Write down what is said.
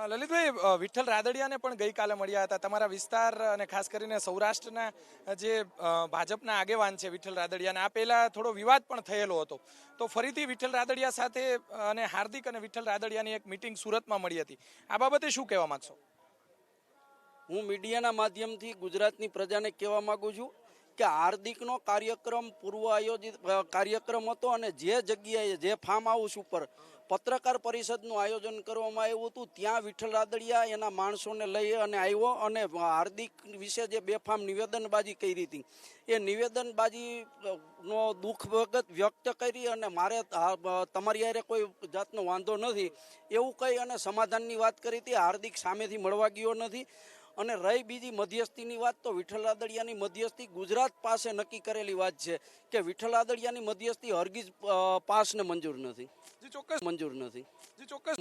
લલિતભાઈ, વિઠ્ઠલ રાદડિયાને પણ ગઈકાલે મળ્યા હતા. તમારા વિસ્તાર અને ખાસ કરીને સૌરાષ્ટ્રના જે ભાજપના આગેવાન છે વિઠ્ઠલ રાદડિયાને આ પહેલા થોડો વિવાદ પણ થયેલો હતો. તો ફરીથી વિઠ્ઠલ રાદડિયા સાથે અને હાર્દિક અને વિઠ્ઠલ રાદડિયાની એક મિટિંગ સુરતમાં મળી હતી. આ બાબતે શું કહેવા માંગશો? હું મીડિયાના માધ્યમથી ગુજરાતની પ્રજાને કહેવા માંગુ છું કે હાર્દિકનો કાર્યક્રમ પૂર્વ આયોજિત કાર્યક્રમ હતો અને જે જગ્યાએ જે ફાર્મ હાઉસ ઉપર પત્રકાર પરિષદનું આયોજન કરવામાં આવ્યું હતું ત્યાં વિઠ્ઠલ રાદડિયા એના માણસોને લઈ અને આવ્યો અને હાર્દિક વિશે જે બેફામ નિવેદનબાજી કરી હતી એ નિવેદનબાજીનો દુઃખ વ્યક્ત કરી અને મારે તમારી હારે કોઈ જાતનો વાંધો નથી એવું કહી અને સમાધાનની વાત કરી હતી. હાર્દિક સામેથી મળવા ગયો નથી. અને રહી બીજી મધ્યસ્થીની વાત, તો વિઠ્ઠલ રાદડિયાની મધ્યસ્થી ગુજરાત પાસે નક્કી કરેલી વાત છે કે વિઠ્ઠલ રાદડિયાની મધ્યસ્થી હરગીજ પાસને મંજૂર નથી. જી ચોક્કસ મંજૂર નથી. જી ચોક્કસ